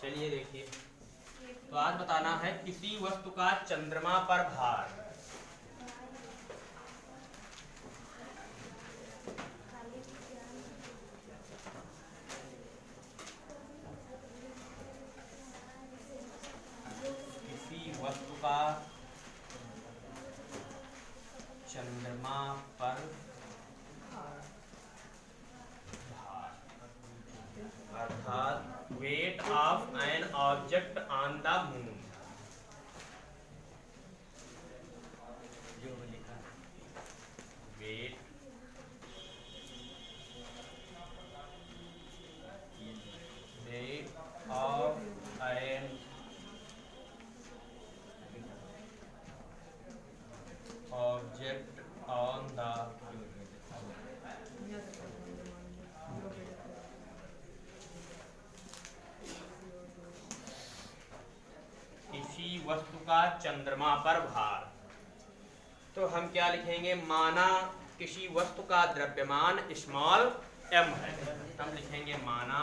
चलिए देखिए, तो आज बताना है किसी वस्तु का चंद्रमा पर भार। किसी वस्तु का चंद्रमा पर भार अर्थात weight of an object on the moon. जो लिखा wait of an object on the किसी वस्तु का चंद्रमा पर भार। तो हम क्या लिखेंगे, माना किसी वस्तु का द्रव्यमान स्मॉल m है। हम लिखेंगे माना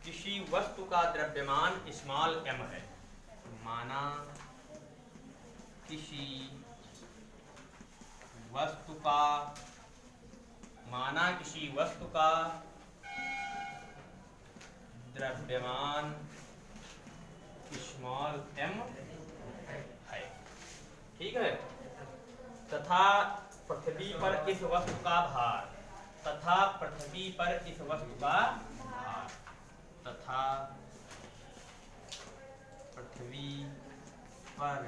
किसी वस्तु का द्रव्यमान स्मॉल m है। माना किसी वस्तु का द्रव्यमान स्मॉल m है। ठीक है। तथा पृथ्वी पर इस वस्तु का भार, तथा पृथ्वी पर इस वस्तु का भार, तथा पृथ्वी पर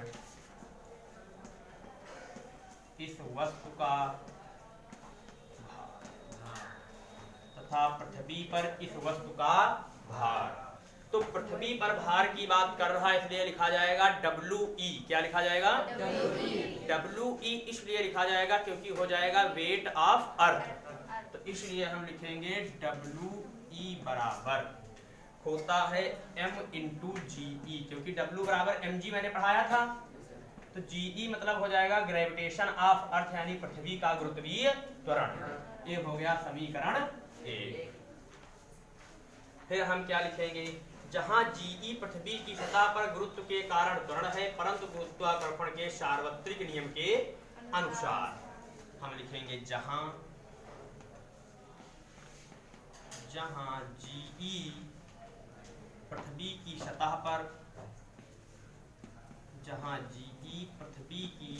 इस वस्तु का भार, तथा पृथ्वी पर इस वस्तु का भार। तो पृथ्वी पर भार की बात कर रहा है, इसलिए लिखा जाएगा WE। क्या लिखा जाएगा? WE इसलिए लिखा जाएगा क्योंकि हो जाएगा वेट ऑफ अर्थ। तो इसलिए हम लिखेंगे WE बराबर होता है m इंटू GE, क्योंकि W बराबर mg मैंने पढ़ाया था। तो GE मतलब हो जाएगा ग्रेविटेशन ऑफ अर्थ, यानी पृथ्वी का गुरुत्वीय त्वरण। ये हो गया समीकरण 1। फिर हम क्या लिखेंगे, जहां GE पृथ्वी की सतह पर गुरुत्व के कारण त्वरण है, परंतु गुरुत्वाकर्षण के सार्वत्रिक नियम के अनुसार। हम लिखेंगे जहां GE पृथ्वी की सतह पर, जहां GE पृथ्वी की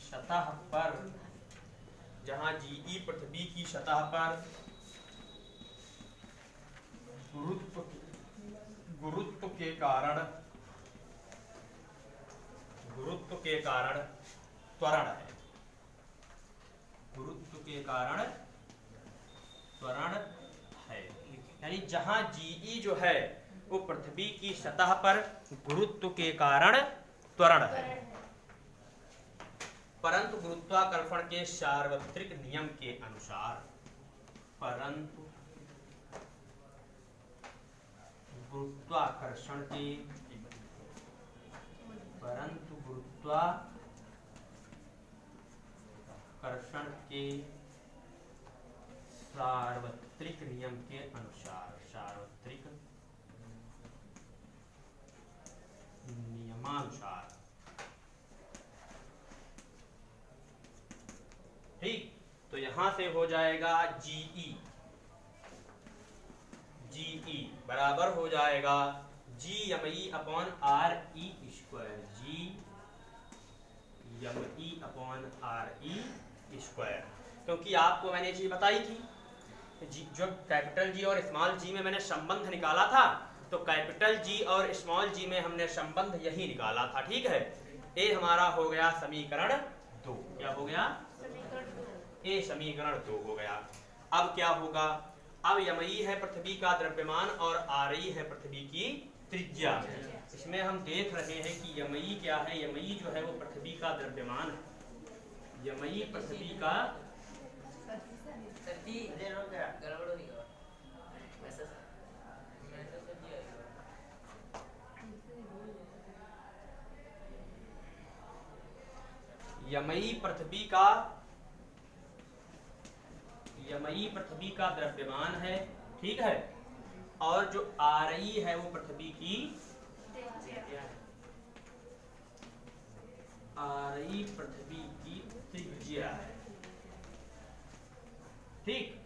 सतह पर, जहां GE पृथ्वी की सतह पर गुरुत्व के कारण त्वरण है, गुरुत्व के कारण त्वरण है। यानी जहां GE जो है वो पृथ्वी की सतह पर गुरुत्व के कारण त्वरण है, परंतु गुरुत्वाकर्षण के सार्वत्रिक नियम के अनुसार, परंतु गुरुत्वाकर्षण के सार्वत्रिक नियम के अनुसार, सार्वत्रिक नियमानुसार। ठीक, तो यहां से हो जाएगा GE बराबर हो जाएगा GME upon RE square, GME upon RE square. क्योंकि आपको मैंने चीज बताई थी, जो कैपिटल G और स्मॉल g में मैंने संबंध निकाला था, तो कैपिटल G और स्मॉल g में हमने संबंध यही निकाला था। ठीक है, ये हमारा हो गया समीकरण 2। क्या हो गया? ये समीकरण 2 हो गया। अब क्या होगा, अब यमई है पृथ्वी का द्रव्यमान और RE है पृथ्वी की त्रिज्या। इसमें हम देख रहे हैं कि यमई क्या है। यमई जो है वो पृथ्वी का द्रव्यमान है। यमई पृथ्वी का यमई पृथ्वी का द्रव्यमान है, ठीक है, और जो आरई है वो पृथ्वी की आरई पृथ्वी की त्रिज्या है, ठीक।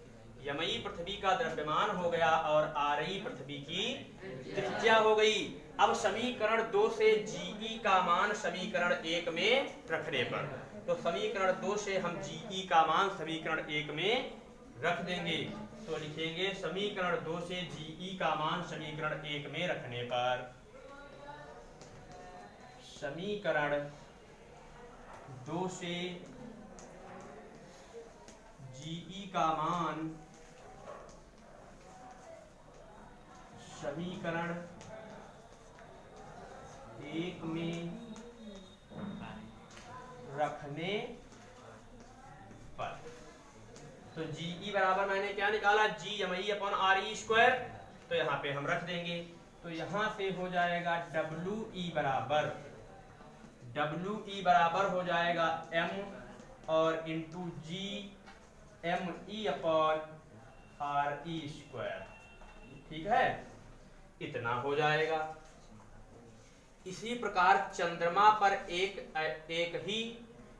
यमई पृथ्वी का द्रव्यमान हो गया और आरई पृथ्वी की त्रिज्या हो गई। अब समीकरण 2 से जीई का मान समीकरण 1 में रखने पर, तो समीकरण 2 से हम जीई का मान समीकरण 1 में रख देंगे। तो लिखेंगे समीकरण 2 से जीई का मान समीकरण 1 में रखने पर, समीकरण 2 से जीई का मान समीकरण 1 में रखने पर, तो जीई बराबर मैंने क्या निकाला, जी यमई अपॉन आर ई स्क्वायर, तो यहाँ पे हम रख देंगे। तो यहाँ से हो जाएगा डब्ल्यू ई बराबर हो जाएगा m और into G M E upon R E square, ठीक है, इतना हो जाएगा। इसी प्रकार चंद्रमा पर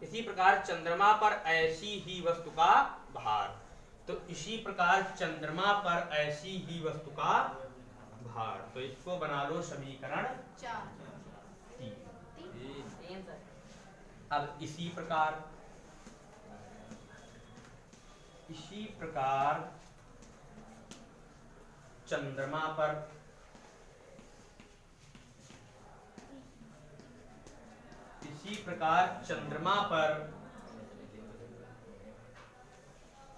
इसी प्रकार चंद्रमा पर ऐसी ही वस्तु का भार, तो इसी प्रकार चंद्रमा पर ऐसी ही वस्तु का भार, तो इसको बना लो समीकरण 3। अब इसी प्रकार चंद्रमा पर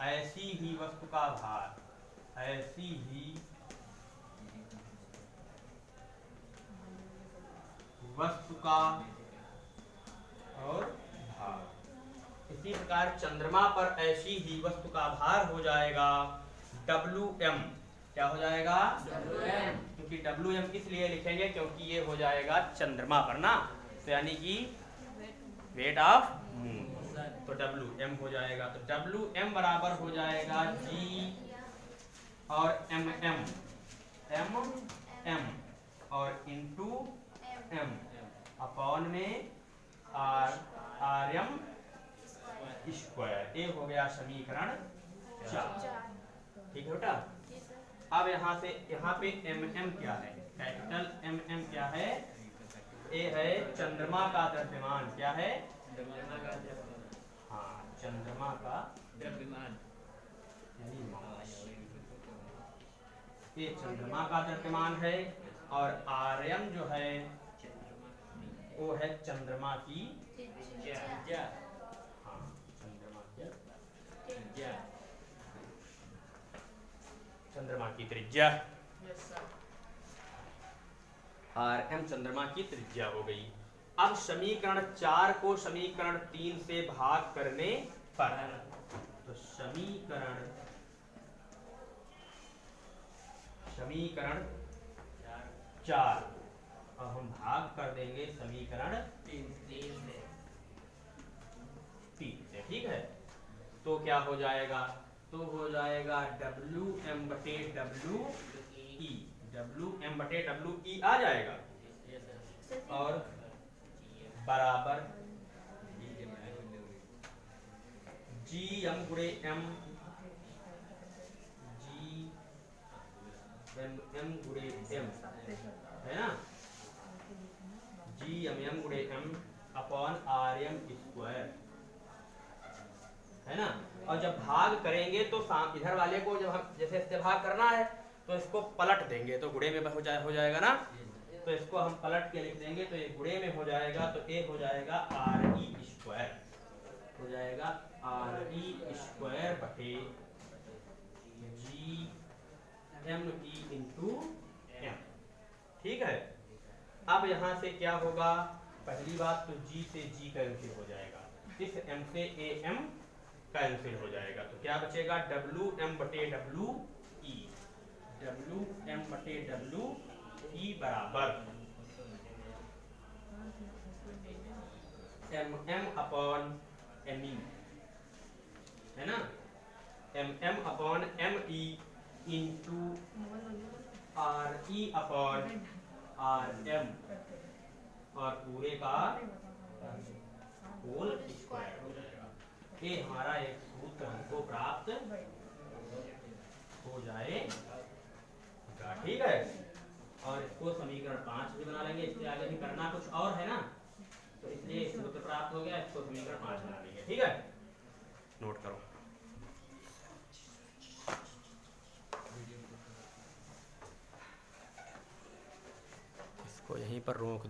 ऐसी ही वस्तु का भार, ऐसी ही वस्तु का और भार, इसी प्रकार चंद्रमा पर ऐसी ही वस्तु का भार हो जाएगा WM। क्या हो जाएगा? WM। क्योंकि WM इसलिए लिखेंगे क्योंकि ये हो जाएगा चंद्रमा पर ना, तो यानी कि वेट ऑफ मून, तो WM हो जाएगा। तो WM बराबर हो जाएगा G और MM और इंटू M अपॉन में RM स्क्वायर। ये हो गया समीकरण 4, ठीक है बेटा। अब यहाँ पे MM क्या है, कैपिटल MM क्या है, ये है चंद्रमा का द्रव्यमान। क्या है? हाँ, चंद्रमा का द्रव्यमान, ये चंद्रमा का द्रव्यमान है, और RM जो है वो है चंद्रमा की त्रिज्या। हाँ, चंद्रमा की त्रिज्या, RM चंद्रमा की त्रिज्या हो गई। अब समीकरण 4 को समीकरण 3 से भाग करने पर, तो समीकरण 4 अब हम भाग कर देंगे समीकरण 3 से, ठीक है। तो क्या हो जाएगा, तो हो जाएगा WM बटे WE आ जाएगा, और बराबर GM गुणे M गुणे M है ना, GM गुणे M अपॉन RM स्क्वायर है ना। और जब भाग करेंगे तो इधर वाले को जब हम जैसे इससे भाग करना है तो इसको पलट देंगे, तो गुणे में हो जाएगा ना, तो इसको हम पलट के लिख देंगे, तो ये गुणे में हो जाएगा, तो ये हो जाएगा RE स्क्वायर, हो जाएगा RE स्क्वायर बटे GME इंटू M, ठीक है। अब यहाँ से क्या होगा, पहली बात तो G से G कैंसिल हो जाएगा, इस M से AM कैंसिल हो जाएगा, तो क्या बचेगा WM बटे WE बराबर MM अपॉन ME है ना, mm upon me into re upon rm और पूरे का होल स्क्वायर हो जाएगा। ये हमारा एक सूत्र हमको प्राप्त हो जाएगा। ठीक है, और इसको समीकरण 5 भी बना लेंगे। इसके आगे भी करना कुछ और है ना, तो इसलिए सूत्र प्राप्त हो गया, इसको समीकरण 5 बना लेंगे। ठीक है, नोट करो। इसको यहीं पर रोक दो।